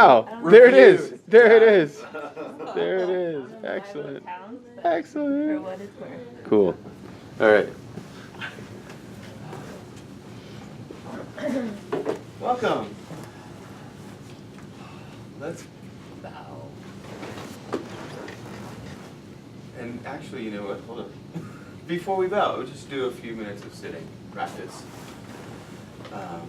Wow, there it is. There it is. There it is. Excellent. Excellent. For what it's worth. Cool. All right. Welcome. Let's bow. And actually, you know what? Hold on. Before we bow, we'll just do a few minutes of sitting practice. Yeah.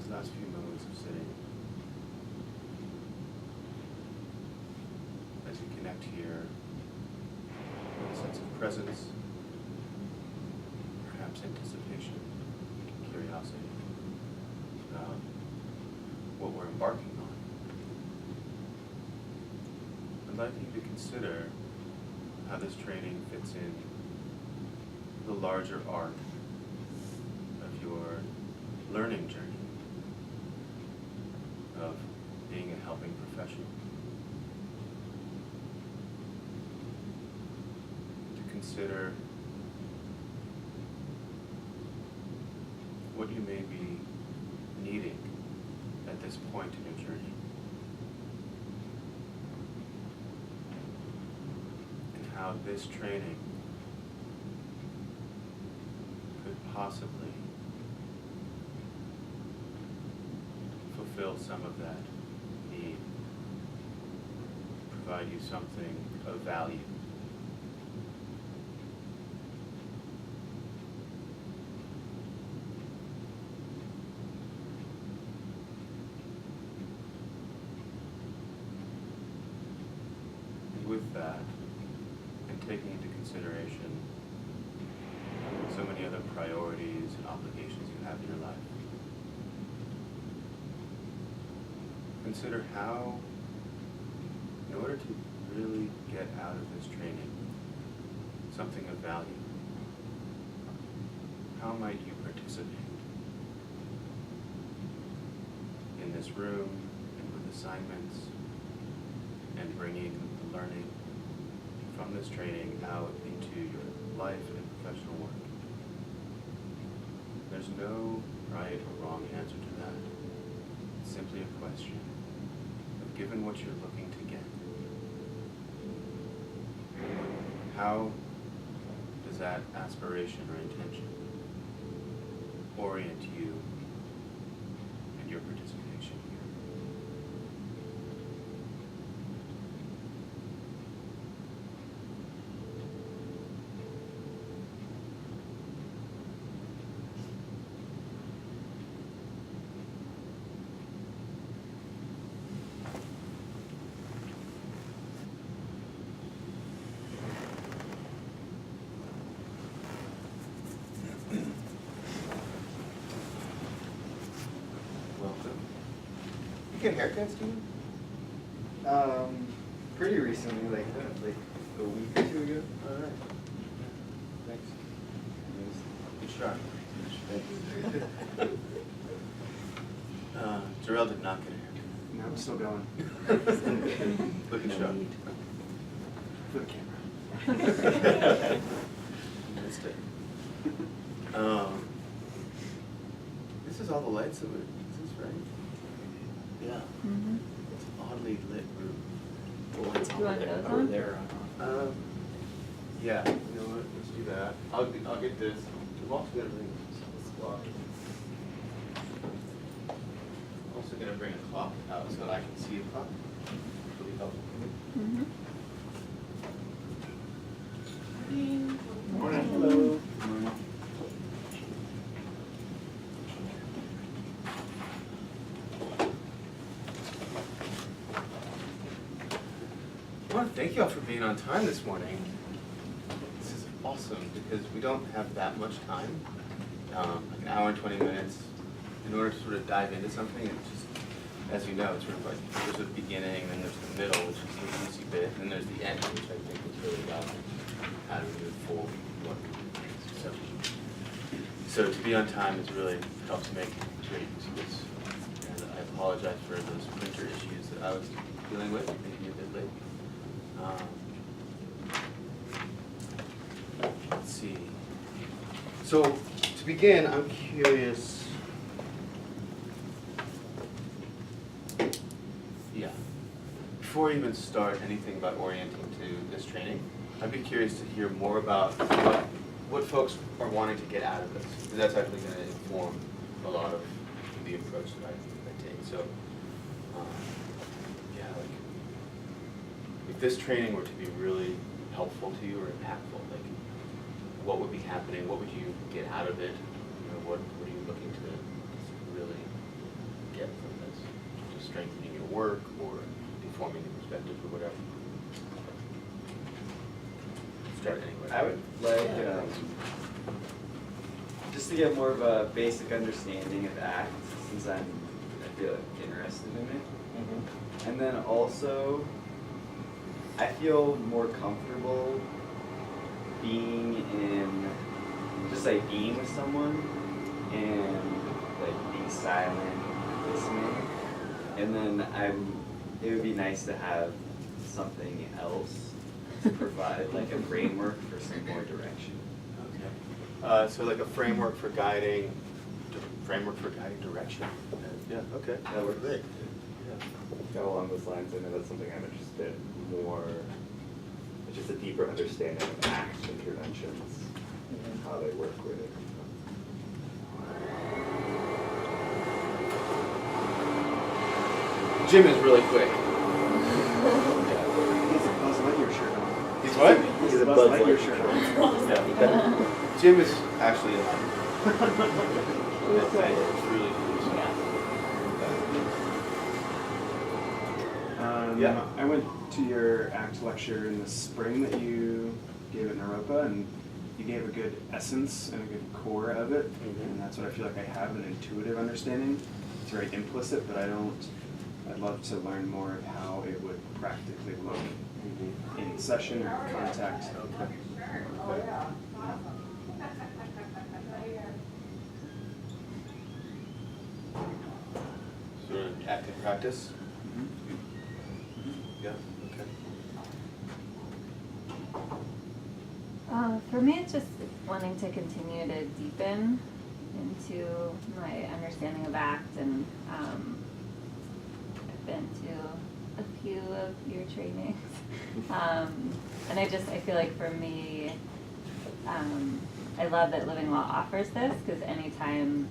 Last few moments of sitting, as you connect here with a sense of presence, perhaps anticipation, curiosity about what we're embarking on. I'd like you to consider how this training fits in the larger arc of your learning journey of being a helping professional. To consider what you may be needing at this point in your journey, and how this training could possibly fulfill some of that need, provide you something of value. And with that, and taking into consideration so many other priorities and obligations you have in your life, consider how, in order to really get out of this training something of value, how might you participate in this room and with assignments and bringing the learning from this training out into your life and professional work? There's no right or wrong answer to that. It's simply a question of, given what you're looking to get, how does that aspiration or intention orient you and your participation here? You get haircuts, Steven? Pretty recently, like a week or two ago. All right. Thanks. Good shot. Jarrell did not get a haircut. No, I'm still going. Looking sharp. For the camera. Missed it. This is all the lights of it. Is this right? Yeah. Mm-hmm. It's an oddly lit room. Well, it's all there. Over there. Yeah. You know what? Let's do that. I'll get this. We've also got everything. I'm also gonna bring a clock out so that I can see a clock. It'll be helpful. Mm-hmm. Morning. Hello. Morning. I want to thank you all for being on time this morning. This is awesome because we don't have that much time, like an hour and 20 minutes, in order to sort of dive into something. It's just, as you know, it's sort of like there's the beginning, then there's the middle, which is the juicy bit, and then there's the end, which I think is really about how to move forward. So to be on time has really helped to make great use of this. And I apologize for those printer issues that I was dealing with, maybe a bit late. Let's see. So to begin, I'm curious. Yeah. Before we even start anything about orienting to this training, I'd be curious to hear more about what folks are wanting to get out of this, because that's actually going to inform a lot of the approach that I take. So, yeah, like if this training were to be really helpful to you or impactful, like what would be happening? What would you get out of it? You know, what are you looking to really get from this? Just strengthening your work or informing your perspective or whatever? Start anywhere. I would like just to get more of a basic understanding of ACT, since I feel interested in it. Mm-hmm. And then also, I feel more comfortable being in, just like being with someone and like being silent, listening. And then it would be nice to have something else to provide, like a framework for some more direction. Okay. So like a framework for guiding direction. Yeah. Okay. That works. Great. Yeah, along those lines, I know that's something I'm interested in more, just a deeper understanding of ACT interventions and how they work with it. Jim is really quick. He's a Buzz Lightyear shirt on. He's what? He's a Buzz Lightyear shirt on. Yeah. Jim is actually a really Yeah. I went to your ACT lecture in the spring that you gave at Naropa, and you gave a good essence and a good core of it, and that's what I feel like I have, an intuitive understanding. It's very implicit, but I'd love to learn more of how it would practically look in session or contact. Okay. Sort of active practice? Yeah, okay. For me, it's just wanting to continue to deepen in into my understanding of ACT, and I've been to a few of your trainings. And I feel like for me, I love that Living Law offers this, because anytime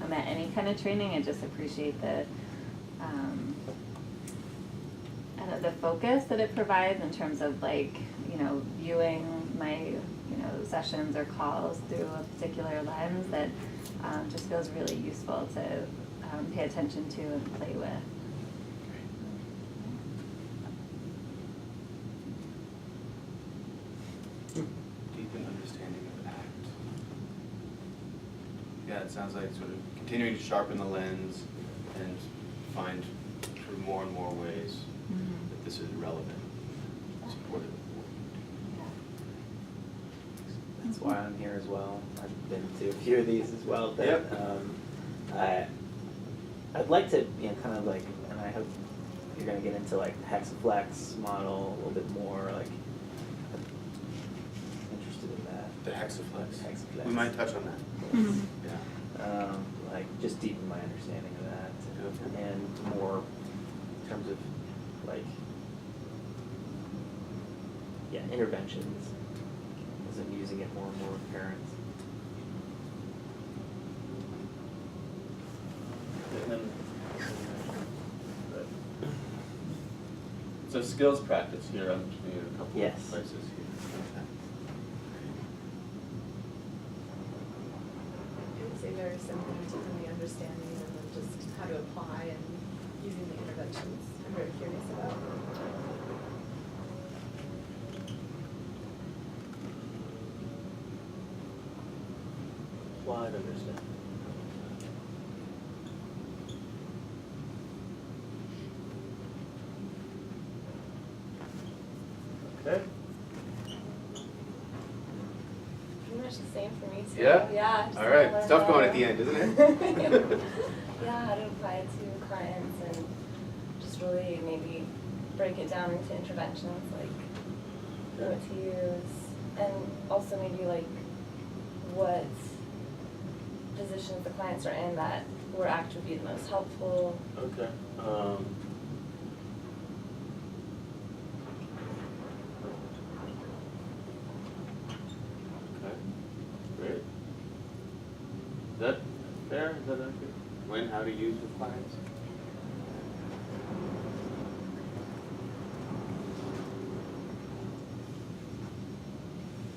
I'm at any kind of training, I just appreciate the the focus that it provides in terms of, like, viewing my sessions or calls through a particular lens that just feels really useful to pay attention to and play with. Deepen understanding of ACT. Yeah, it sounds like sort of continuing to sharpen the lens and find sort of more and more ways that this is relevant, supportive. That's why I'm here as well. I've been to a few of these as well. But, Yep. I'd like to, kind of like, and I hope you're going to get into like the Hexaflex model a little bit more. Like, I'm interested in that. The hexaflex. Hexaflex. We might touch on that. Mhm. Yeah. Like just deepen my understanding of that, Okay. and more in terms of like, interventions. As I'm using it more and more with parents. So skills practice here, I'm just in a couple Yes. of places here. Okay. I would say very similar to the understanding and then just how to apply and using the interventions. I'm very curious about. Wide understanding. Okay. Pretty much the same for me too. Yeah? Yeah. just All wanna right. learn It's tough going how at the to- end, isn't it? Yeah, how to apply it to clients and just really maybe break it down into interventions, like what to use, and also maybe like what positions the clients are in that where ACT would be the most helpful. Okay. Okay. Great. Is that fair? Is that okay? When, how to use with clients?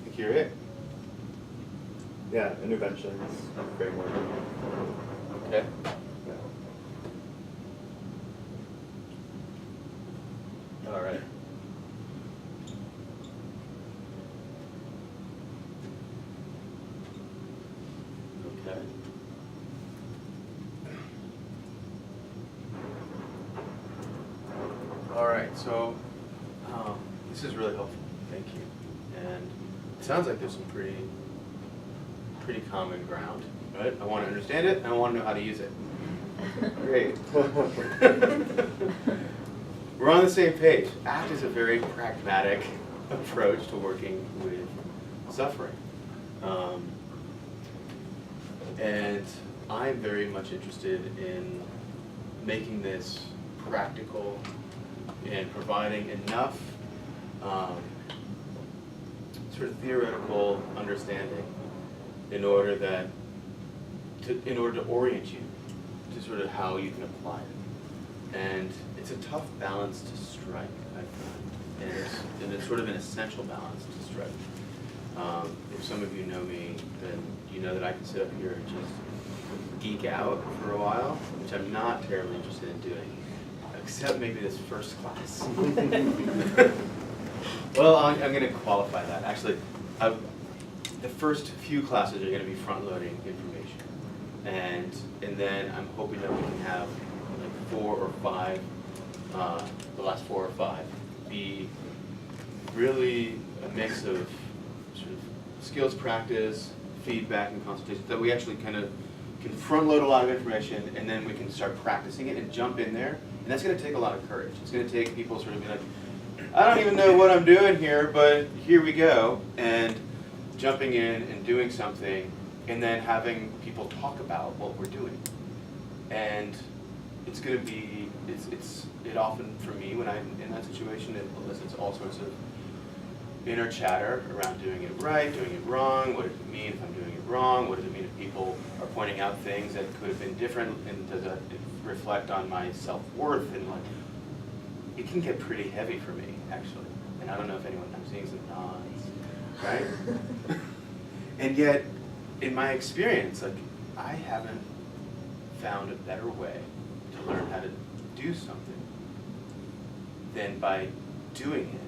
I think you're it. Yeah, interventions, framework. Okay. All right. Okay. All right, so this is really helpful. Thank you. And it sounds like there's some pretty common ground, right? I want to understand it, and I want to know how to use it. Great. We're on the same page. ACT is a very pragmatic approach to working with suffering. And I'm very much interested in making this practical and providing enough sort of theoretical understanding in order to orient you to sort of how you can apply it. And it's a tough balance to strike, I find. And it's sort of an essential balance to strike. If some of you know me, then you know that I can sit up here and just geek out for a while, which I'm not terribly interested in doing, except maybe this first class. Well, I'm going to qualify that. Actually, the first few classes are going to be front-loading information. And then I'm hoping that we can have like 4 or 5, the last 4 or 5, be really a mix of sort of skills practice, feedback, and consultation, that we actually kind of can front-load a lot of information, and then we can start practicing it and jump in there. And that's going to take a lot of courage. It's going to take people sort of being like, I don't even know what I'm doing here, but here we go. And jumping in and doing something and then having people talk about what we're doing. And it's going to be, it often, for me, when I'm in that situation, it elicits all sorts of inner chatter around doing it right, doing it wrong. What does it mean if I'm doing it wrong? What does it mean if people are pointing out things that could have been different, and does that reflect on my self-worth? And like, it can get pretty heavy for me, actually. And I don't know if anyone, I'm seeing some nods, right? And yet, in my experience, like, I haven't found a better way to learn how to do something than by doing it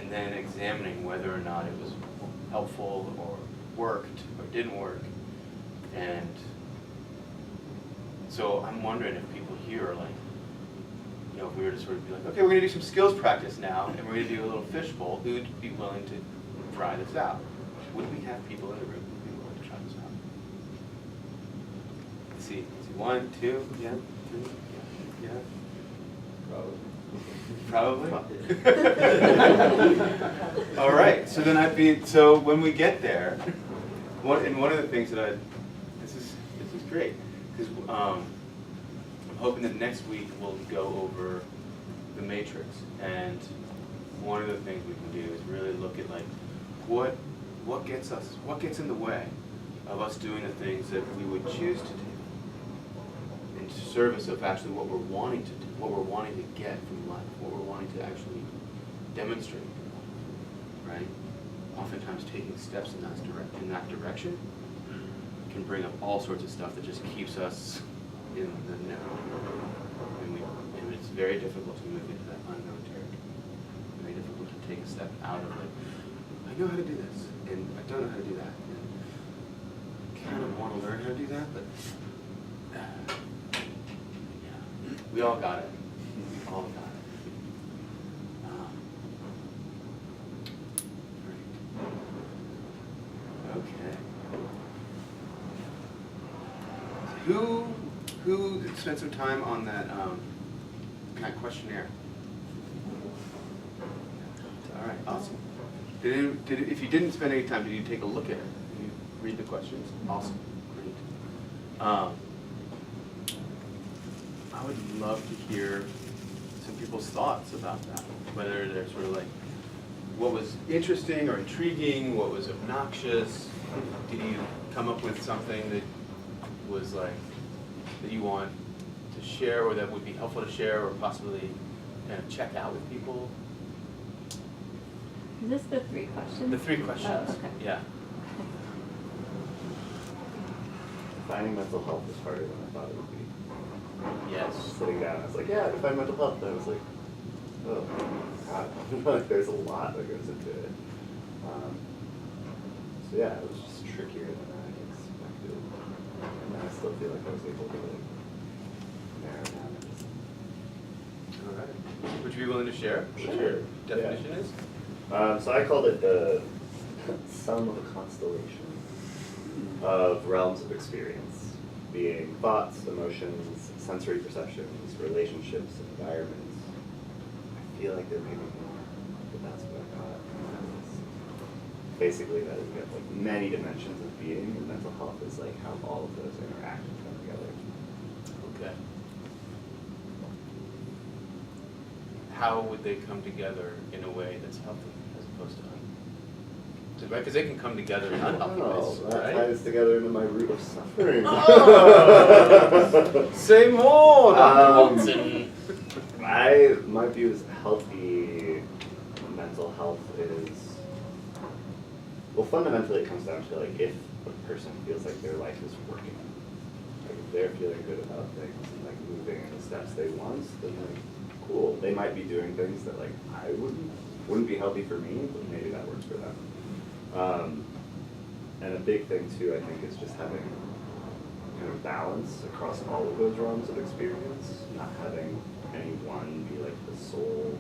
and then examining whether or not it was helpful or worked or didn't work. And so I'm wondering if people here are like, you know, if we were to sort of be like, okay, we're going to do some skills practice now, and we're going to do a little fishbowl, who'd be willing to try this out? Would we have people in the room who'd be willing to try this out? Let's see, 1, 2, yeah, 3, yeah, Probably. Probably? All right, so then so when we get there, one of the things that this is great, because I'm hoping that next week we'll go over the matrix, and one of the things we can do is really look at like what gets in the way of us doing the things that we would choose to do in service of actually what we're wanting to do, what we're wanting to get from life, what we're wanting to actually demonstrate, right? Oftentimes taking steps in that direction can bring up all sorts of stuff that just keeps us in the know. And it's very difficult to move into that unknown territory. Very difficult to take a step out of it. I know how to do this, and I don't know how to do that. And I kind of want to learn how to do that, but yeah, we all got it. We all got it. Great. Okay. Who spent some time on that questionnaire? All right, awesome. If you didn't spend any time, did you take a look at it? Did you read the questions? Awesome, great. I would love to hear some people's thoughts about that. Whether they're sort of like, what was interesting or intriguing, what was obnoxious? Did you come up with something that was like, that you want to share, or that would be helpful to share, or possibly kind of check out with people? Is this the 3 questions? The 3 questions. Oh, okay. Yeah. Defining mental health is harder than I thought it would be. Yes. Sitting down, I was like, yeah, define mental health. And I was like, oh, God. Like, there's a lot that goes into it. So yeah, it was just trickier than I expected. And I still feel like I was able to like narrow down it. All right. Would you be willing to share what Sure. your definition is? So I called it the sum of a constellation of realms of experience, being thoughts, emotions, sensory perceptions, relationships, and environments. I feel like there may be more, but that's what I got. Basically, that we have like many dimensions of being, and mental health is like how all of those interact and come together. Okay. How would they come together in a way that's healthy as opposed to unhealthy? Because they can come together in unhealthy ways, that right? ties together into my root of suffering. Oh! Say more, Dr. Watson. My view is healthy mental health is, well, fundamentally it comes down to like if a person feels like their life is working, like if they're feeling good about things and like moving in the steps they want, then like cool. They might be doing things that like I wouldn't be healthy for me, but maybe that works for them. And a big thing too, I think, is just having kind of balance across all of those realms of experience, not having any one be like the sole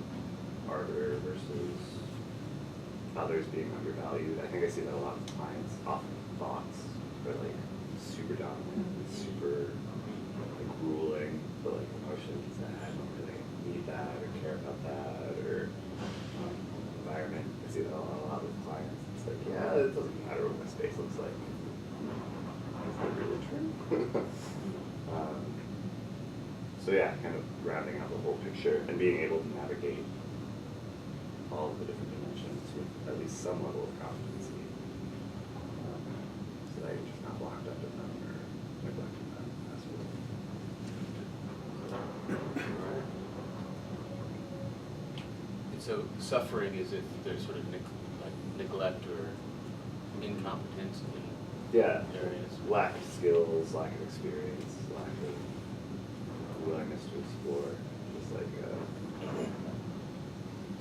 arbiter versus others being undervalued. I think I see that a lot with clients. Often thoughts are like super dominant, super like ruling, but like emotions, I don't really need that or care about that, or environment. I see that a lot with clients. It's like, yeah, it doesn't matter what my space looks like. So yeah, kind of rounding out the whole picture and being able to navigate all of the different dimensions with at least some level of competency. So that you're just not locked up in them or neglecting them as well. Alright. And so suffering is if there's sort of like neglect or incompetence in Yeah, areas. lack of skills, lack of experience, lack of willingness to explore. Just like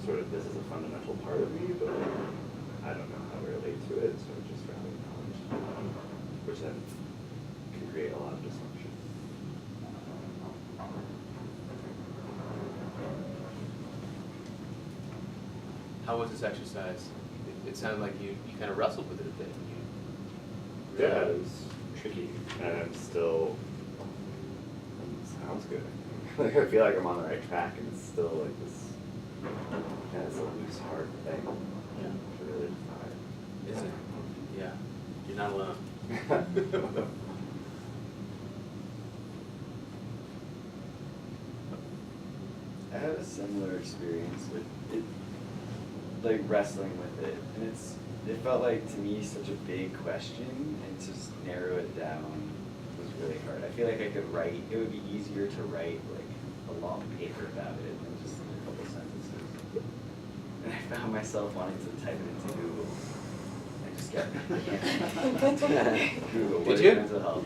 sort of this is a fundamental part of me, but I don't know how to relate to it, so just rather knowledge, which then can create a lot of dysfunction. How was this exercise? It sounded like you kind of wrestled with it a bit. Yeah, it was tricky, and I'm still, sounds good. Like I feel like I'm on the right track, and it's still like this, yeah, it's a loose, hard thing Yeah. to really define. Is it? Yeah. You're not alone. I had a similar experience with it, like wrestling with it, and it felt like to me such a big question, and to just narrow it down was really hard. I feel like I could write, it would be easier to write like a long paper about it than just a couple sentences. And I found myself wanting to type it into Google. I just kept Google, what Did is you? mental health?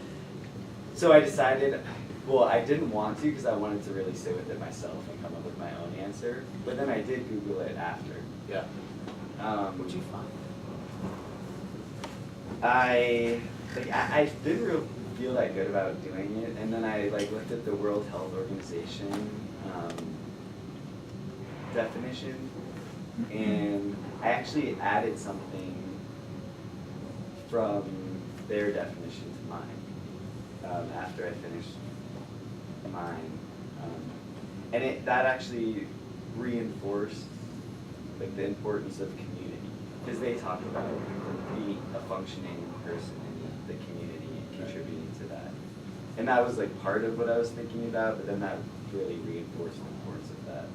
So I decided, well, I didn't want to because I wanted to really sit with it myself and come up with my own answer. But then I did Google it after. Yeah. What'd you find? I didn't really feel that good about doing it, and then I like looked at the World Health Organization definition, and I actually added something from their definition to mine after I finished mine, and that actually reinforced like the importance of community, because they talk about being a functioning person in the community and contributing to that. And that was like part of what I was thinking about, but then that really reinforced the importance of that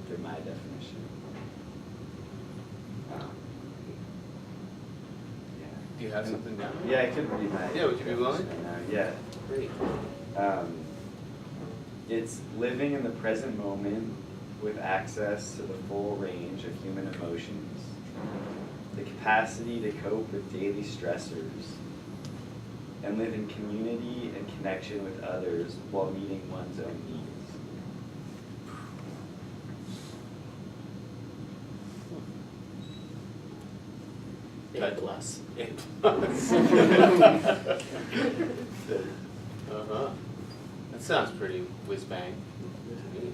through my definition. Yeah. Do you have something down? Yeah, I could read my. Yeah, would you be willing? definition right now. Yeah. Great. It's living in the present moment with access to the full range of human emotions, the capacity to cope with daily stressors, and live in community and connection with others while meeting one's own needs. A+. Uh-huh. That sounds pretty whiz-bang to me.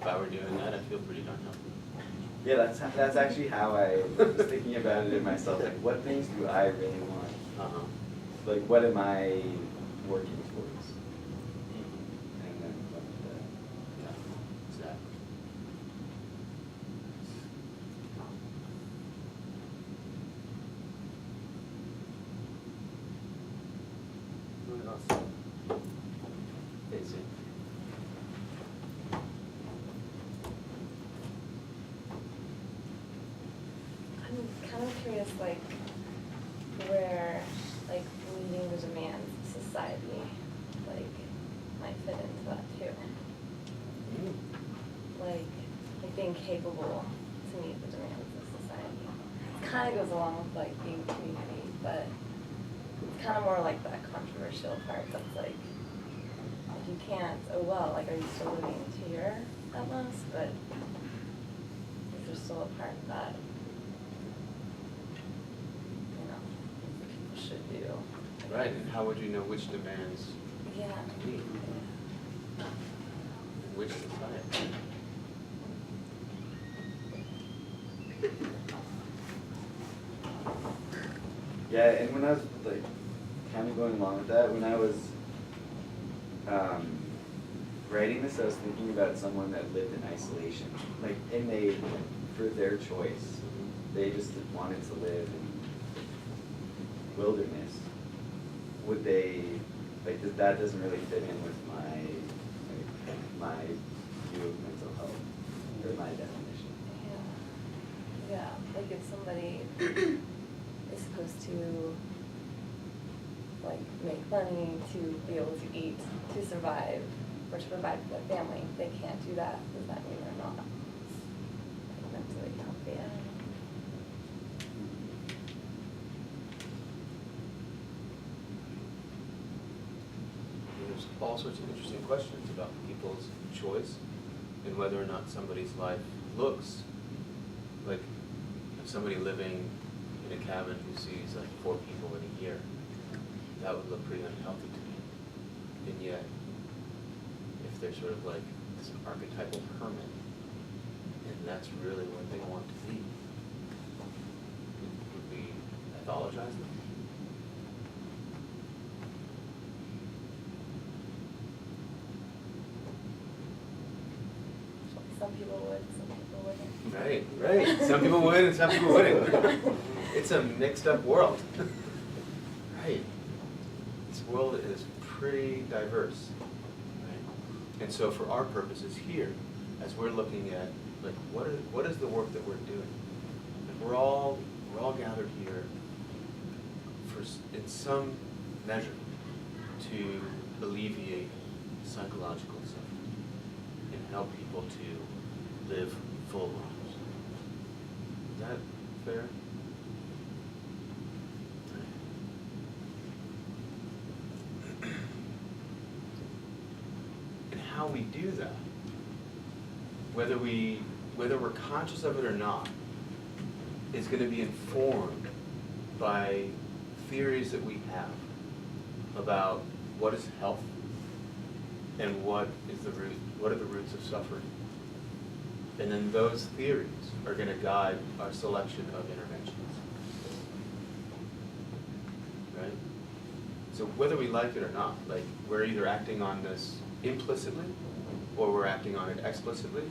If I were doing that, I'd feel pretty darn healthy. Yeah, that's actually how I was thinking about it in myself. Like, what things do I really want? Uh-huh. Like, what am I working towards? And then what Yeah, exactly. What else? Is it? I'm kind of curious, like, where, like, meeting the demands of society, like, might fit into that too. Like being capable to meet the demands of society. It kind of goes along with, like, being community, but it's kind of more like that controversial part that's like, if you can't, oh well, like, are you still living here at most? But is there still a part that, you know, people should do? Right, and how would you know which demands Yeah. meet? Which society? Yeah, and when I was like kind of going along with that, when I was writing this, I was thinking about someone that lived in isolation, like, and they, for their choice, they just wanted to live in wilderness. Would they like that doesn't really fit in with my view of mental health or my definition. Yeah, like if somebody is supposed to like make money to be able to eat, to survive, or to provide for their family, they can't do that. Does that mean they're not like, mentally healthy? There's all sorts of interesting questions about people's choice and whether or not somebody's life looks like somebody living in a cabin who sees like 4 people in a year. That would look pretty unhealthy to me. And yet, if they're sort of like this archetypal hermit, and that's really what they want to be, would we pathologize them? Some people would, some people wouldn't. Right. Some people would and some people wouldn't. It's a mixed up world. Right. This world is pretty diverse. Right? And so for our purposes here, as we're looking at like what is the work that we're doing? Like we're all gathered here for in some measure to alleviate psychological suffering and help people to live full lives. Is that fair? And how we do that, whether we're conscious of it or not, is going to be informed by theories that we have about what is health and what are the roots of suffering. And then those theories are going to guide our selection of interventions. Right? So whether we like it or not, like we're either acting on this implicitly or we're acting on it explicitly,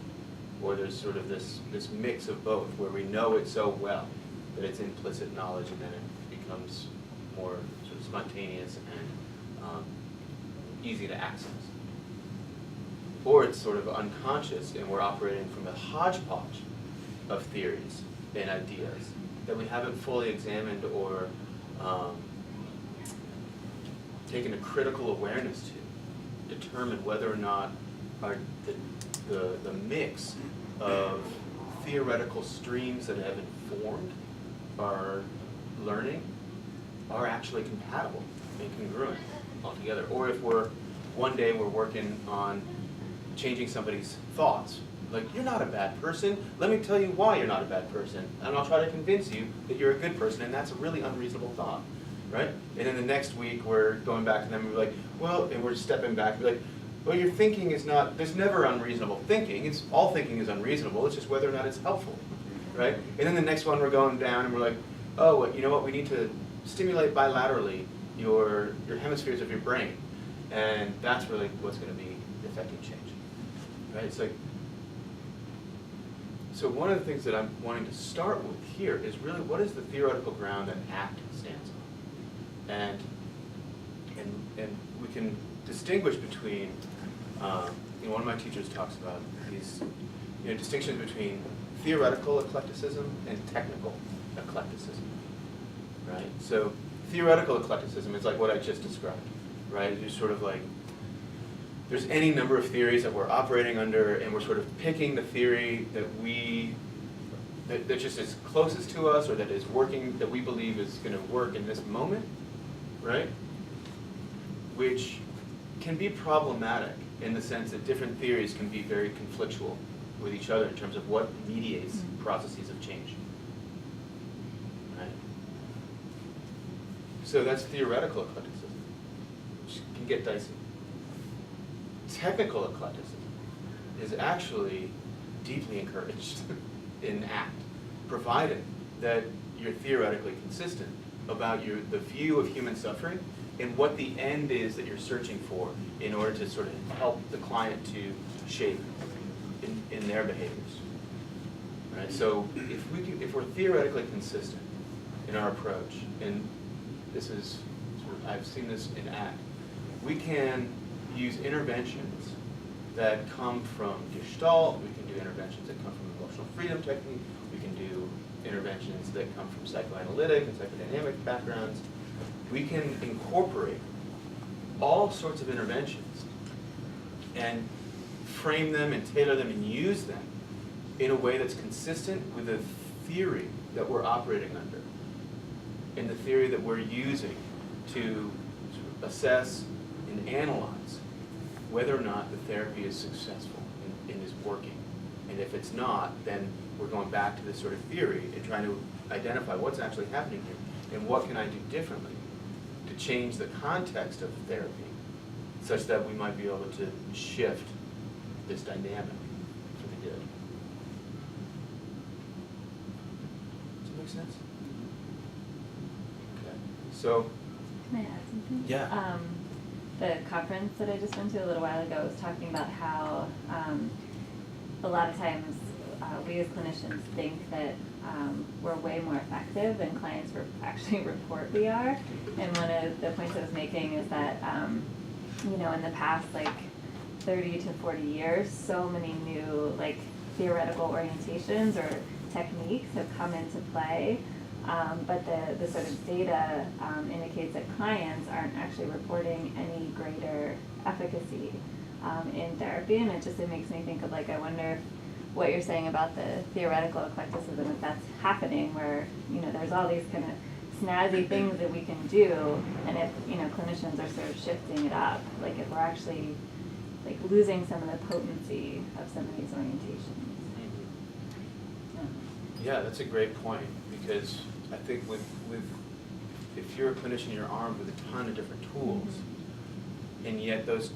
or there's sort of this mix of both where we know it so well that it's implicit knowledge and then it becomes more sort of spontaneous and easy to access. Or it's sort of unconscious and we're operating from a hodgepodge of theories and ideas that we haven't fully examined or taken a critical awareness to determine whether or not the mix of theoretical streams that have informed our learning are actually compatible and congruent altogether. Or if one day we're working on changing somebody's thoughts, like, you're not a bad person, let me tell you why you're not a bad person, and I'll try to convince you that you're a good person, and that's a really unreasonable thought, right? And then the next week we're going back to them and we're like, well, and we're stepping back and be like, well, your thinking is not, there's never unreasonable thinking, all thinking is unreasonable, it's just whether or not it's helpful, right? And then the next one we're going down and we're like, oh, you know what, we need to stimulate bilaterally your hemispheres of your brain, and that's really what's going to be affecting change. Right? It's like, so one of the things that I'm wanting to start with here is really what is the theoretical ground that ACT stands on, and we can distinguish between, one of my teachers talks about these distinctions between theoretical eclecticism and technical eclecticism, right? So theoretical eclecticism is like what I just described, right? It's just sort of like, there's any number of theories that we're operating under, and we're sort of picking the theory that just is closest to us, or that is working, that we believe is going to work in this moment, right? Which can be problematic in the sense that different theories can be very conflictual with each other in terms of what mediates processes of change, right? So that's theoretical eclecticism, which can get dicey. Technical eclecticism is actually deeply encouraged in ACT, provided that you're theoretically consistent about the view of human suffering and what the end is that you're searching for in order to sort of help the client to shape in their behaviors. Right? So if we're theoretically consistent in our approach, and this is I've seen this in ACT, we can use interventions that come from Gestalt, we can do interventions that come from emotional freedom technique, we can do interventions that come from psychoanalytic and psychodynamic backgrounds. We can incorporate all sorts of interventions and frame them and tailor them and use them in a way that's consistent with the theory that we're operating under, in the theory that we're using to assess and analyze whether or not the therapy is successful and is working. And if it's not, then we're going back to this sort of theory and trying to identify what's actually happening here and what can I do differently to change the context of therapy such that we might be able to shift this dynamic for the good. Does that make sense? Okay. So, Can I add something? Yeah. The conference that I just went to a little while ago was talking about how a lot of times we as clinicians think that we're way more effective than clients actually report we are. And one of the points I was making is that, you know, in the past, like 30 to 40 years, so many new like theoretical orientations or techniques have come into play. But the sort of data indicates that clients aren't actually reporting any greater efficacy in therapy, and it makes me think of like, I wonder if what you're saying about the theoretical eclecticism, if that's happening, where, you know, there's all these kind of snazzy things that we can do, and if, you know, clinicians are sort of shifting it up, like if we're actually like losing some of the potency of some of these orientations. yeah, that's a great point, because I think with if you're a clinician, you're armed with a ton of different tools, and yet those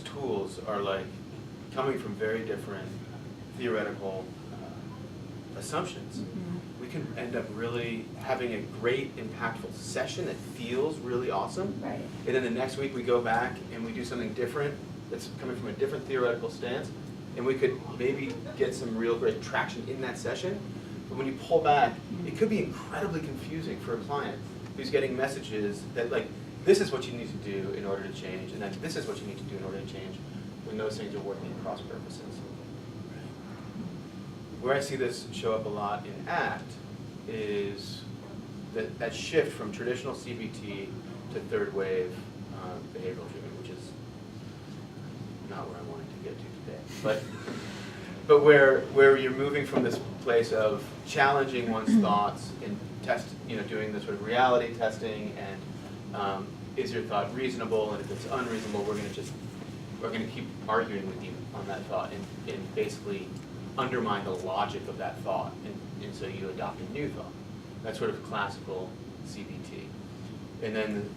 tools are like coming from very different theoretical assumptions. We can end up really having a great impactful session that feels really awesome, Right. and then the next week we go back and we do something different that's coming from a different theoretical stance, and we could maybe get some real great traction in that session. But when you pull back, it could be incredibly confusing for a client who's getting messages that like, this is what you need to do in order to change, and then this is what you need to do in order to change, when those things are working at cross purposes. Where I see this show up a lot in ACT is that shift from traditional CBT to third wave behavioral treatment, which is not where I wanted to get to today. But where you're moving from this place of challenging one's thoughts and doing the sort of reality testing, and is your thought reasonable, and if it's unreasonable, we're going to keep arguing with you on that thought and basically undermine the logic of that thought, and so you adopt a new thought. That's sort of classical CBT. And then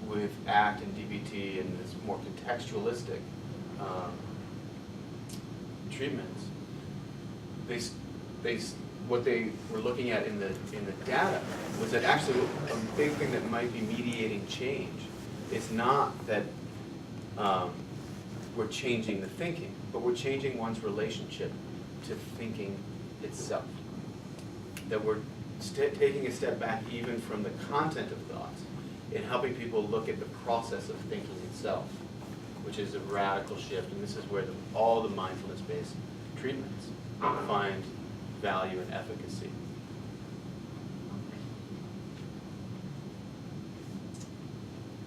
with ACT and DBT and this more contextualistic treatments, what they were looking at in the data was that actually a big thing that might be mediating change is not that we're changing the thinking, but we're changing one's relationship to thinking itself. That we're taking a step back even from the content of thoughts and helping people look at the process of thinking itself, which is a radical shift, and this is where all the mindfulness-based treatments find value and efficacy.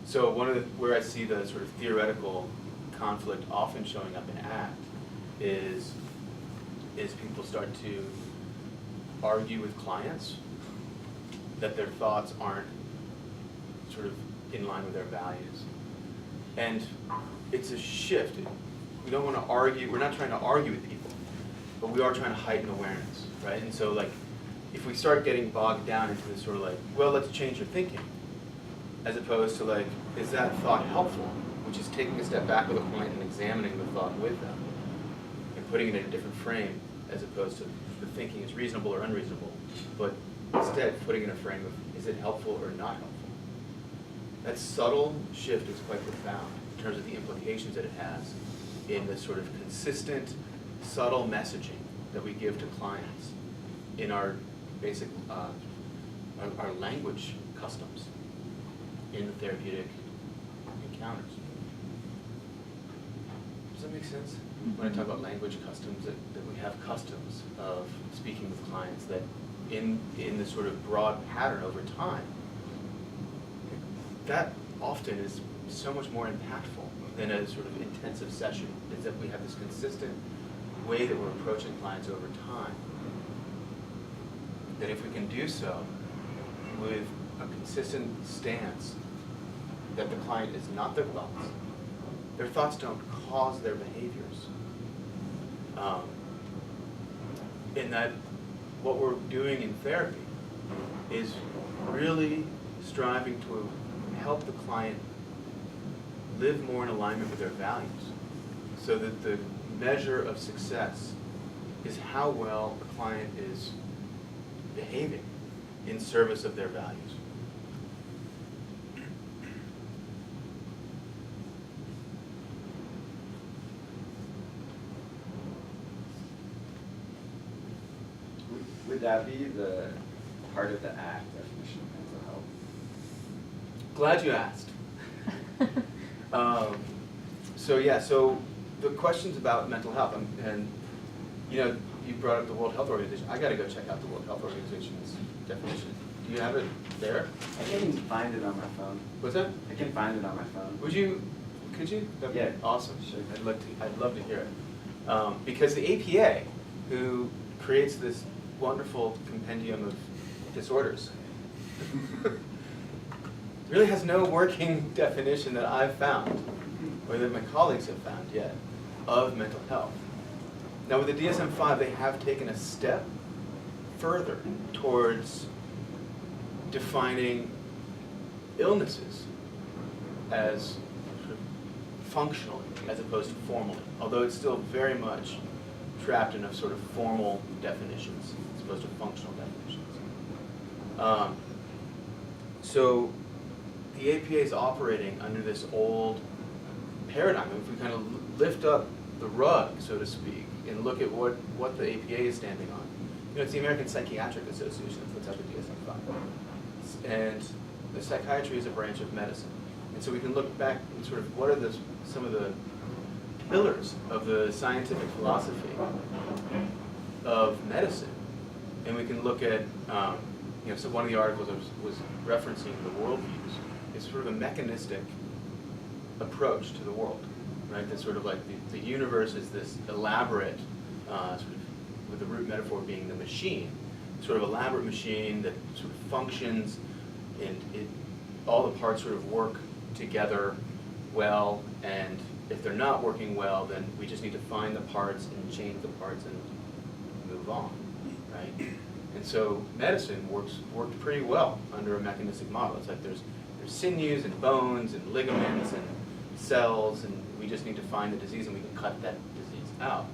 So where I see the sort of theoretical conflict often showing up in ACT is people start to argue with clients that their thoughts aren't sort of in line with their values. And it's a shift. We don't want to argue, we're not trying to argue with people, but we are trying to heighten awareness, right? And so like, if we start getting bogged down into this sort of like, well, let's change your thinking, as opposed to like, is that thought helpful? Which is taking a step back with a client and examining the thought with them and putting it in a different frame, as opposed to the thinking is reasonable or unreasonable, but instead putting in a frame of, is it helpful or not helpful? That subtle shift is quite profound in terms of the implications that it has in the sort of consistent, subtle messaging that we give to clients in our basic, our language customs in the therapeutic encounters. make sense? When I talk about language customs, that we have customs of speaking with clients that in the sort of broad pattern over time, that often is so much more impactful than a sort of intensive session, is that we have this consistent way that we're approaching clients over time. That if we can do so with a consistent stance that the client is not their thoughts don't cause their behaviors. And that what we're doing in therapy is really striving to help the client live more in alignment with their values, so that the measure of success is how well the client is behaving in service of their values. Would that be the part of the ACT definition of mental health? Glad you asked. So the questions about mental health, and you brought up the World Health Organization. I got to go check out the World Health Organization's definition. Do you have it there? I can find it on my phone. What's that? I can find it on my phone. Could you? That'd be Yeah. awesome. Sure. I'd love to hear it. Because the APA, who creates this wonderful compendium of disorders, really has no working definition that I've found, or that my colleagues have found yet, of mental health. Now with the DSM-5, they have taken a step further towards defining illnesses as sort of functionally as opposed to formally, although it's still very much trapped in a sort of formal definitions as opposed to functional definitions. So the APA is operating under this old paradigm. If we kind of lift up the rug, so to speak, and look at what the APA is standing on. It's the American Psychiatric Association that puts out the DSM-5. And the psychiatry is a branch of medicine. And so we can look back and sort of what are some of the pillars of the scientific philosophy of medicine. And we can look at, so one of the articles was referencing the worldviews. It's sort of a mechanistic approach to the world, right? That's sort of like the universe is this elaborate, sort of, with the root metaphor being the machine, sort of elaborate machine that sort of functions, and all the parts sort of work together well, and if they're not working well, then we just need to find the parts and change the parts and move on, right? And so medicine worked pretty well under a mechanistic model. It's like there's sinews and bones and ligaments and cells, and we just need to find the disease and we can cut that disease out.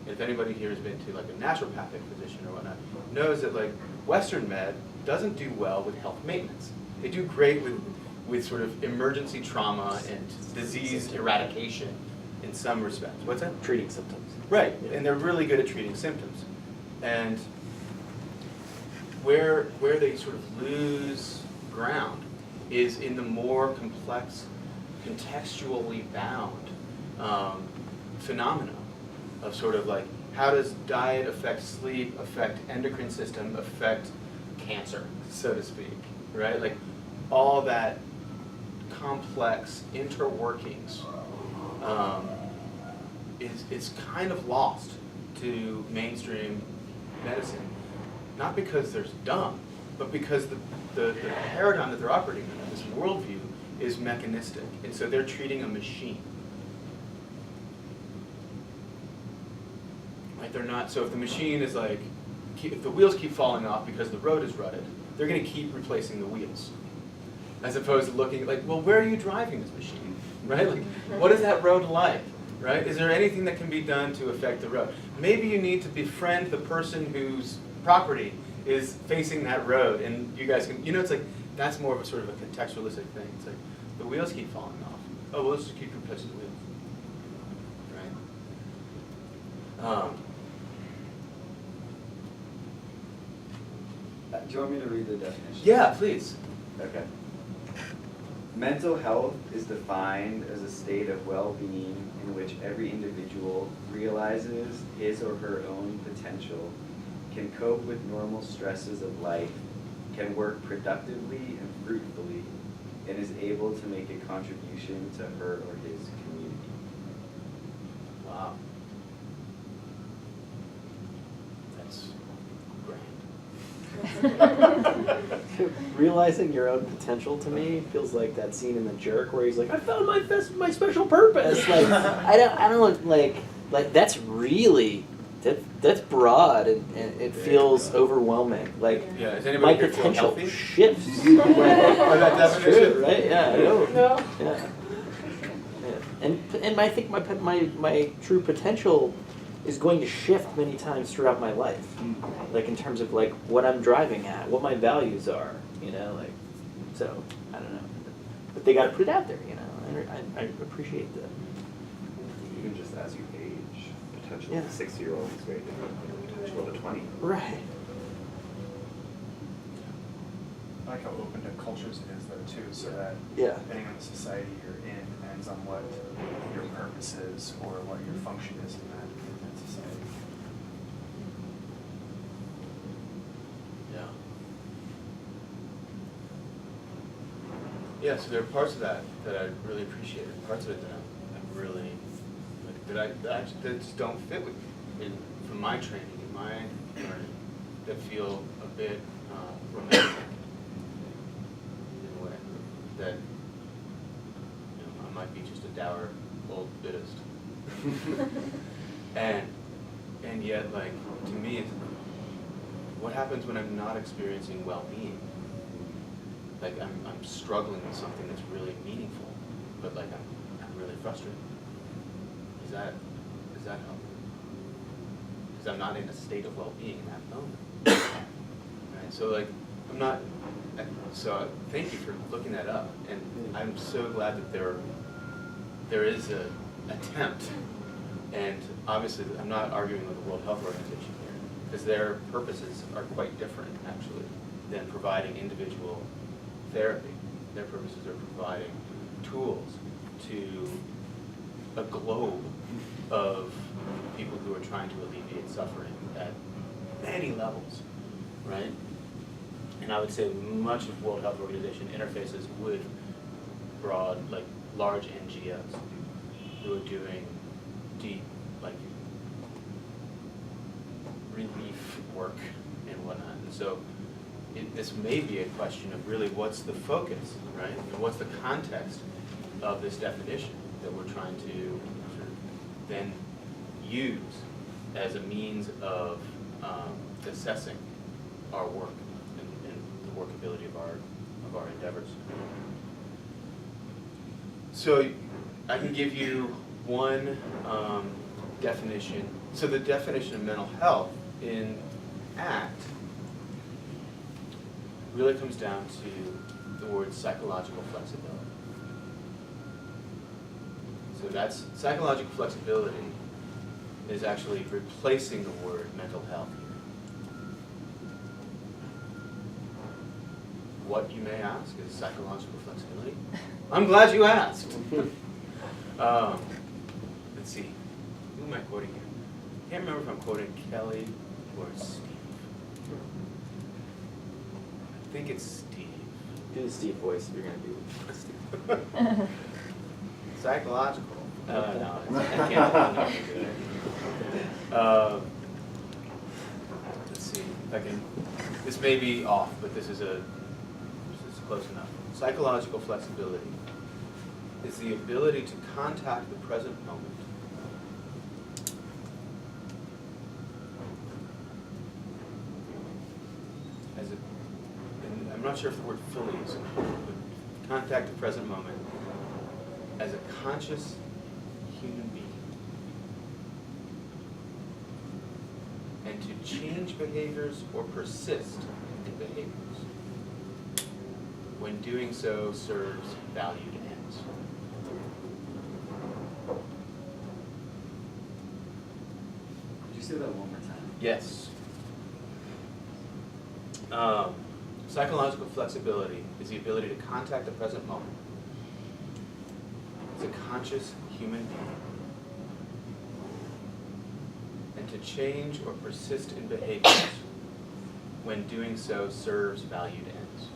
If anybody here has been to like a naturopathic physician or whatnot, knows that like Western med doesn't do well with health maintenance. They do great with sort of emergency trauma and disease eradication in some respects. What's that? Treating symptoms. Right, Yeah. and they're really good at treating symptoms. And where they sort of lose ground is in the more complex, contextually bound phenomena of sort of like, how does diet affect sleep, affect endocrine system, affect cancer, so to speak, right? Like all that complex interworkings is kind of lost to mainstream medicine. Not because they're dumb, but because the paradigm that they're operating under, this worldview, is mechanistic. And so they're treating a machine. Right? They're not, so if the machine is like, if the wheels keep falling off because the road is rutted, they're going to keep replacing the wheels. As opposed to looking like, well, where are you driving this machine? Right? Like, what is that road like? Right? Is there anything that can be done to affect the road? Maybe you need to befriend the person whose property is facing that road, and you guys can, it's like, that's more of a sort of a contextualistic thing. It's like, the wheels keep falling off. Oh, well, let's just keep replacing the wheels. Right? Do you want me to read the definition? Yeah, please. Okay. Mental health is defined as a state of well-being in which every individual realizes his or her own potential, can cope with normal stresses of life, can work productively and fruitfully, and is able to make a contribution to her or his community. Wow. That's great. Realizing your own potential to me feels like that scene in The Jerk where he's like, I found my special purpose. Like I don't like that's really that's broad and it feels overwhelming. Like Yeah, is my anybody here feel potential healthy? shifts. By that It's definition? true, right? Yeah, I know. No. Yeah. And I think my true potential is going to shift many times throughout my life. Like in terms of like what I'm driving at, what my values are, you know, like, so, I don't know. But they gotta put it out there, you know, I appreciate that. Even just as you age, potentially Yeah. a 60-year-old is very different than the potential of a 20. Right. I like how open to cultures it is though too, so that Yeah. depending on the society you're in depends on what your purpose is or what your function is in that society. Yeah. Yeah, so there are parts of that I really appreciate, and parts of it that I'm really, like, that just don't fit with me from my training and my learning, that feel a bit romantic in a way, that, you know, I might be just a dour old Buddhist. And yet, like, to me, it's, what happens when I'm not experiencing well-being? Like, I'm struggling with something that's really meaningful, but like I'm really frustrated. Is that helpful? Because I'm not in a state of well-being in that moment. Right? So like, I'm not. So thank you for looking that up, and I'm so glad that there is a attempt. And obviously, I'm not arguing with the World Health Organization here, because their purposes are quite different, actually, than providing individual therapy. Their purposes are providing tools to a globe of people who are trying to alleviate suffering at many levels, right? And I would say much of World Health Organization interfaces with broad, like large NGOs who are doing deep, like, relief work and whatnot. And so this may be a question of really what's the focus, right? And what's the context of this definition that we're trying to sort of then use as a means of assessing our work and the workability of our endeavors. So I can give you one definition. So the definition of mental health in ACT really comes down to the word psychological flexibility. So that's psychological flexibility is actually replacing the word mental health here. What, you may ask, is psychological flexibility? I'm glad you asked. Let's see, who am I quoting here? I can't remember if I'm quoting Kelly or Steve. I think it's Steve. Do the Steve voice if you're gonna do Steve. Psychological. No, I can't do it. Let's see if I can. This may be off, but this is close enough. Psychological flexibility is the ability to contact the present moment as a, and I'm not sure if the word fully is, but contact the present moment as a conscious human being, and to change behaviors or persist in behaviors when doing so serves valued ends. Could you say that one more time? Yes. Psychological flexibility is the ability to contact the present moment a conscious human being, and to change or persist in behaviors when doing so serves valued ends.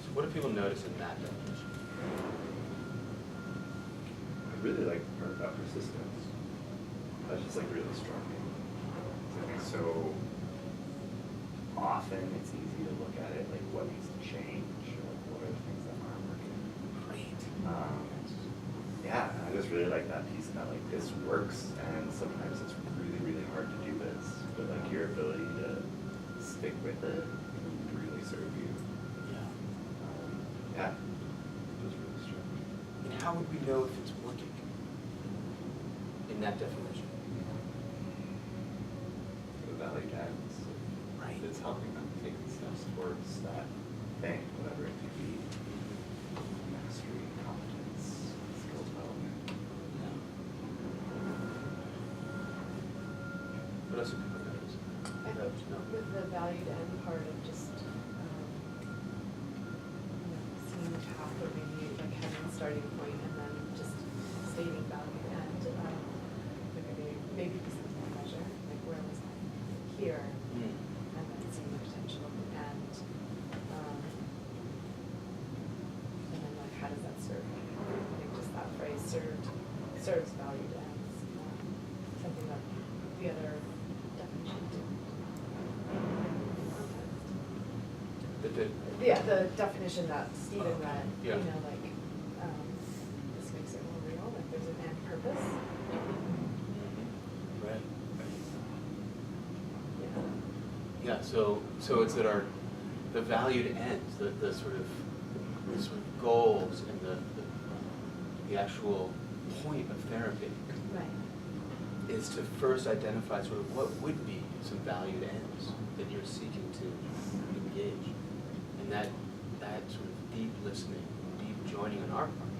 So what do people notice in that definition? I really like the part about persistence. That's just like really striking. I think so often it's easy to look at it like what needs to change, or like what are the things that aren't working. Great. Yeah, I just really like that piece about like this works, and sometimes it's really, really hard to do this, but like your ability to stick with it can really serve you. Yeah. Yeah, it was really striking. And how would we know if it's working in that definition? The valued ends. Right. It's helping them take the steps towards that thing, whatever it may be. Mastery, competence, skill development. What else do people notice? I thought with the valued end part of just, seeing the path, or maybe like having a starting point and then just stating valued end, like maybe this is a measure, like where was I here, Mm. and then seeing the potential of the end, and then like how does that serve me? I think just that phrase serves valued ends, something that the other definition didn't. Yeah, the definition that Stephen read, Yeah. like, this makes it more real, like there's an end purpose. Right. Yeah. Yeah, so it's that the valued ends, the sort of goals and the actual point of therapy Right. is to first identify sort of what would be some valued ends that you're seeking to engage. And that sort of deep listening, deep joining on our part,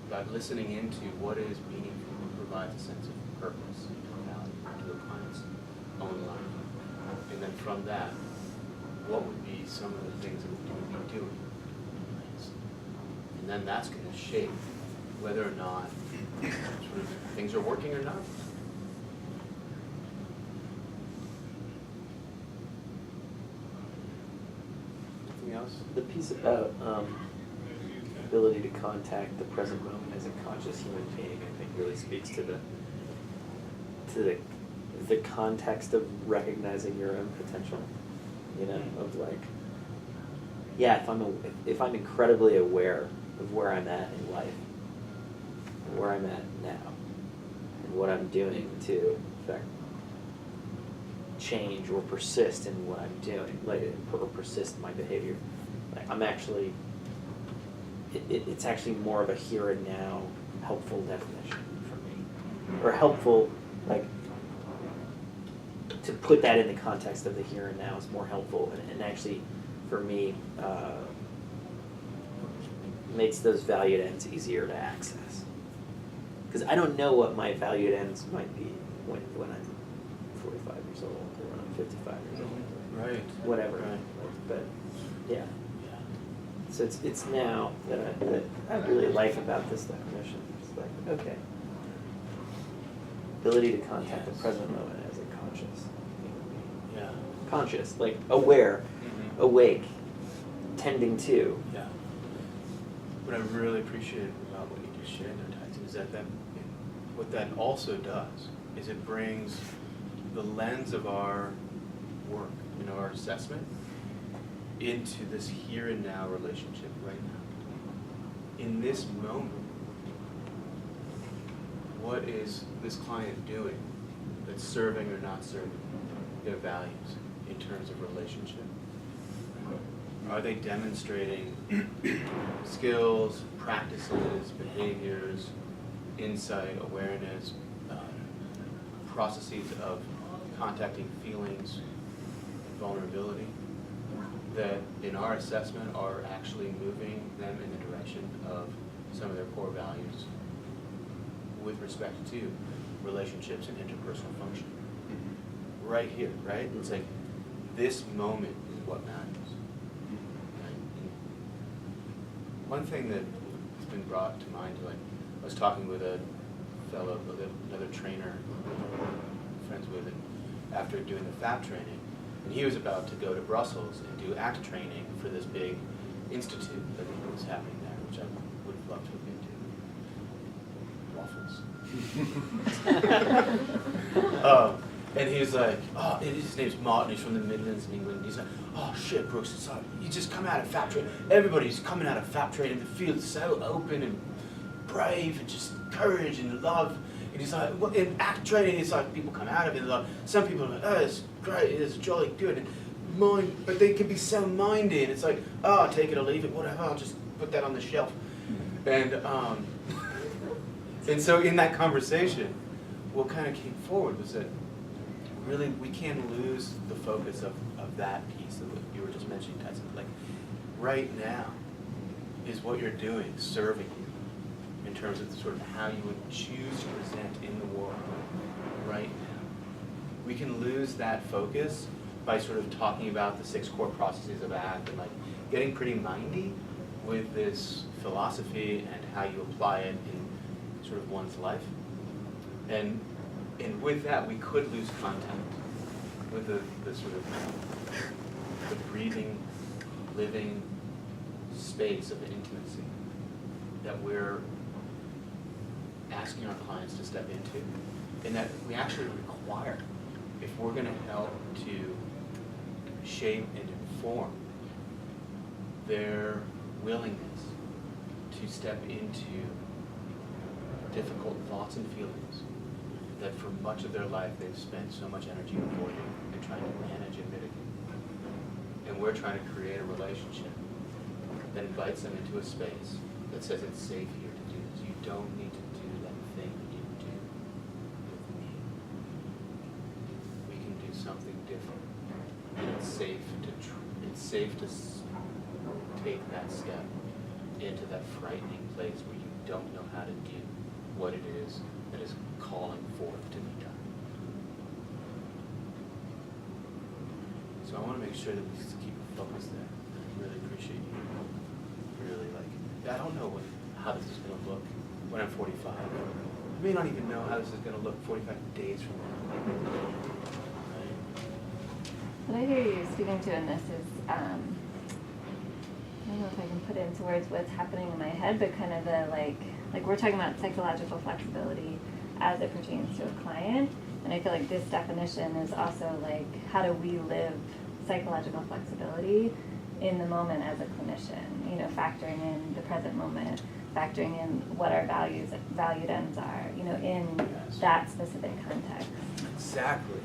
about listening into what is meaningful and provides a sense of purpose and value to the client's own life. And then from that, what would be some of the things that we would be doing? And then that's going to shape whether or not sort of things are working or not. Anything else? The piece about ability to contact the present moment as a conscious human being, I think, really speaks to the context of recognizing your own potential. Of like, yeah, if I'm incredibly aware of where I'm at in life, and where I'm at now, and what I'm doing to affect change or persist in what I'm doing, or persist in my behavior. Like I'm actually, it's actually more of a here and now helpful definition for me, or helpful, like to put that in the context of the here and now is more helpful, and actually, for me, makes those valued ends easier to access. Because I don't know what my valued ends might be when I'm 45 years old, or when I'm 55 years old, Right. whatever. Right. But yeah. So it's now that I really like about this definition. It's like, okay, ability to contact the present moment as a conscious human being. Yeah. Conscious, like aware, Mhm. awake, tending to. Yeah. What I really appreciate about what you just shared there, Tyson, is that what that also does is it brings the lens of our work, our assessment, into this here and now relationship right now. In this moment, what is this client doing that's serving or not serving their values in terms of relationship? Are they demonstrating skills, practices, behaviors, insight, awareness, processes of contacting feelings, vulnerability, that in our assessment are actually moving them in the direction of some of their core values with respect to relationships and interpersonal function? right here, right? It's like this moment is what matters. Right? And one thing that has been brought to mind, like I was talking with a fellow, another trainer, I'm friends with, and after doing the FAP training, and he was about to go to Brussels and do ACT training for this big institute that was happening there, which I would have loved to have been to. Waffles. And he's like, oh, and his name's Martin, he's from the Midlands in England. He's like, oh shit, Brooks, it's like, you just come out of FAP training. Everybody's coming out of FAP training. The field's so open and brave and just courage and love. And he's like, well, in ACT training, it's like people come out of it, and like, some people are like, oh, it's great, it's jolly good. And mind, but they can be so mindy, and it's like, oh, take it or leave it, whatever, I'll just put that on the shelf. And so in that conversation, what kind of came forward was that really we can't lose the focus of that piece of what you were just mentioning, Tyson. Like, right now is what you're doing serving you in terms of sort of how you would choose to present in the world right now. We can lose that focus by sort of talking about the 6 core processes of ACT and like getting pretty mindy with this philosophy and how you apply it in sort of one's life. And with that, we could lose contact with the sort of the breathing, living space of intimacy that we're asking our clients to step into, and that we actually require if we're going to help to shape and inform their willingness to step into difficult thoughts and feelings that for much of their life they've spent so much energy avoiding and trying to manage and mitigate. And we're trying to create a relationship that invites them into a space that says it's safe here to do this. You don't need to do that thing that you do with me. We can do something different. And it's safe to take that step into that frightening place where you don't know how to do what it is that is calling forth to be done. So I want to make sure that we just keep focused there. I really appreciate you. Really, like, I don't know how this is going to look when I'm 45. I may not even know how this is going to look 45 days from now. Right? What I hear you speaking to in this is, I don't know if I can put it into words what's happening in my head, but kind of the like we're talking about psychological flexibility as it pertains to a client, and I feel like this definition is also like, how do we live psychological flexibility in the moment as a clinician, you know, factoring in the present moment, factoring in what our valued ends are, you know, in that specific context. Exactly.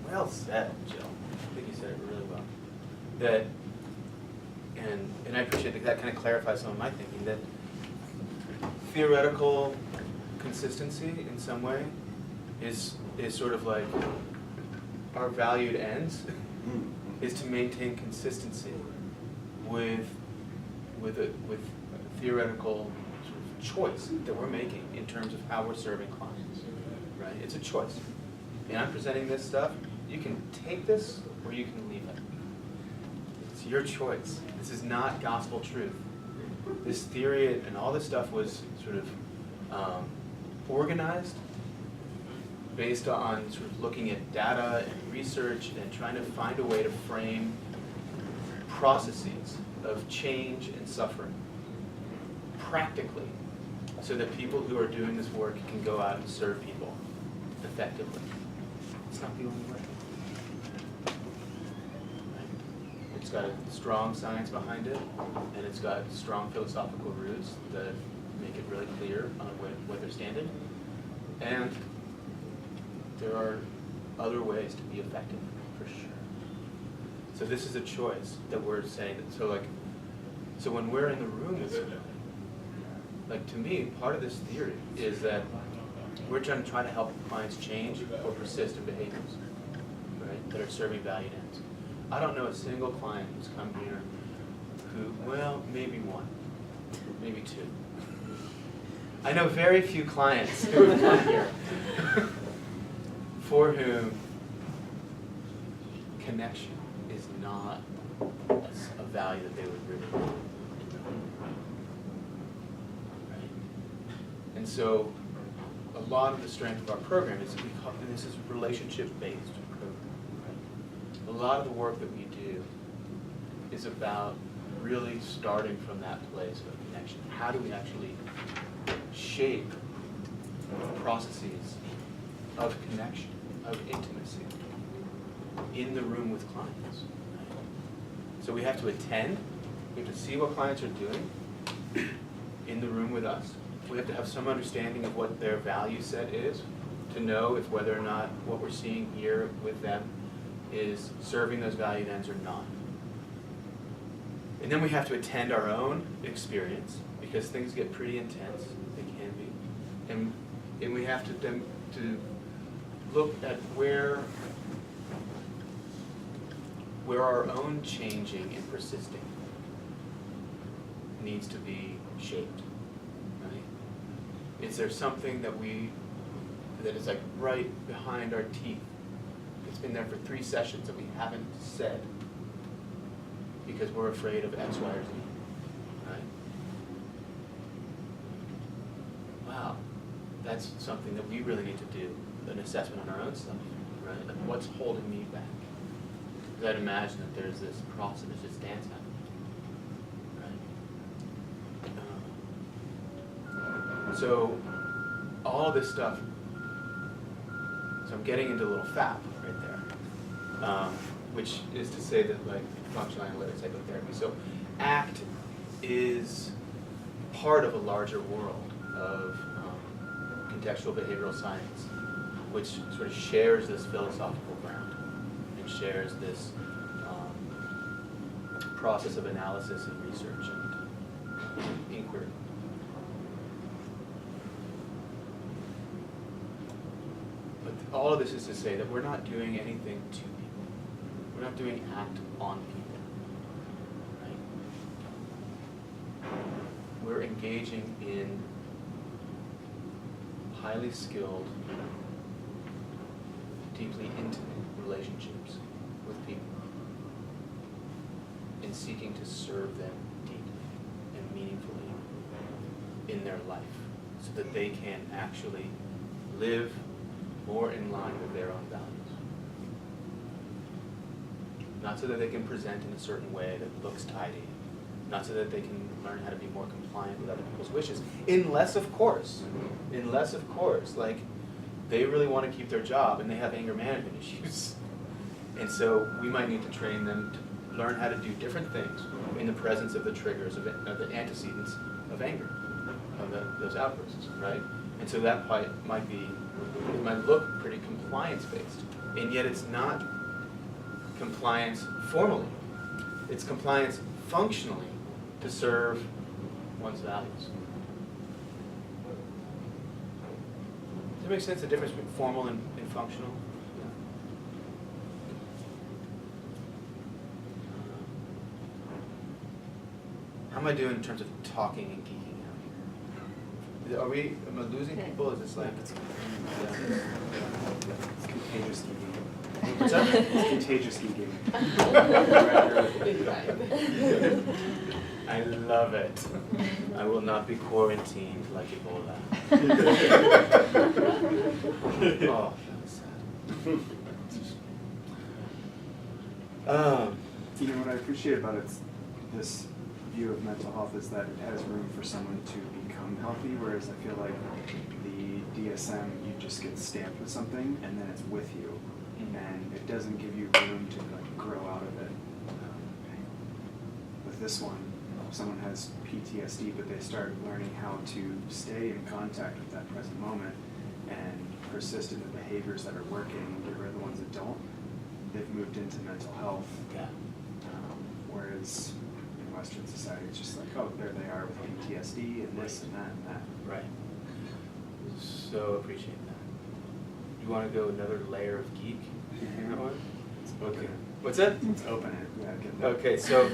Well said, Jill. I think you said it really well. That, and I appreciate that kind of clarifies some of my thinking, that theoretical consistency in some way is sort of like our valued ends is to maintain consistency with a theoretical sort of choice that we're making in terms of how we're serving clients, right? It's a choice. And I'm presenting this stuff. You can take this or you can leave it. It's your choice. This is not gospel truth. This theory and all this stuff was sort of organized based on sort of looking at data and research and trying to find a way to frame processes of change and suffering practically so that people who are doing this work can go out and serve people effectively. It's not the only way. It's got a strong science behind it, and it's got strong philosophical roots that make it really clear on what they're standing. And there are other ways to be effective, for sure. So this is a choice that we're saying. So when we're in the room with somebody, like to me, part of this theory is that we're trying to help clients change or persist in behaviors, right, that are serving valued ends. I don't know a single client who's come here who, well, maybe one, maybe two. I know very few clients who have come here for whom connection is not a value that they would really want. Right? And so a lot of the strength of our program is and this is relationship-based program. Right? A lot of the work that we do is about really starting from that place of connection. How do we actually shape processes of connection, of intimacy in the room with clients? So we have to attend, we have to see what clients are doing in the room with us. We have to have some understanding of what their value set is to know if whether or not what we're seeing here with them is serving those value ends or not. And then we have to attend our own experience because things get pretty intense, they can be. And we have to then to look at where our own changing and persisting needs to be shaped. Right? Is there something that is like right behind our teeth? It's been there for 3 sessions that we haven't said because we're afraid of X, Y, or Z. Right? Wow, that's something that we really need to do, an assessment on our own stuff, right? Like what's holding me back? Because I'd imagine that there's this process, there's this dance happening, right? So all this stuff, so I'm getting into a little FAP right there, which is to say that like functional analytics, psychotherapy. So ACT is part of a larger world of contextual behavioral science, which sort of shares this philosophical ground and shares this process of analysis and research and inquiry. But all of this is to say that we're not doing anything to people. We're not doing ACT on people. Right? We're engaging in highly skilled, deeply intimate relationships with people and seeking to serve them deeply and meaningfully in their life so that they can actually live more in line with their own values. Not so that they can present in a certain way that looks tidy, not so that they can learn how to be more compliant with other people's wishes, unless of course, like they really want to keep their job and they have anger management issues. And so we might need to train them to learn how to do different things in the presence of the triggers, of the antecedents of anger, of those outbursts, right? And so that might look pretty compliance-based, and yet it's not compliance formally. It's compliance functionally to serve one's values. Does that make sense, the difference between formal and functional? How am I doing in terms of talking and geeking out here? Am I losing people? Is this like... It's contagious geeking. What's that? It's contagious geeking. I love it. I will not be quarantined like Ebola. Oh, that was sad. You know what I appreciate about this view of mental health is that it has room for someone to become healthy, whereas I feel like the DSM, you just get stamped with something and then it's with you, and it doesn't give you room to like grow out of it. With this one, if someone has PTSD, but they start learning how to stay in contact with that present moment and persist in the behaviors that are working, get rid of the ones that don't, they've moved into mental health. Yeah. Whereas in Western society, it's just like, oh, there they are with PTSD and this and that and that. Right. So appreciate that. You want to go another layer of geek in that one? Okay. What's that? Let's open it. Yeah, get that. Okay, so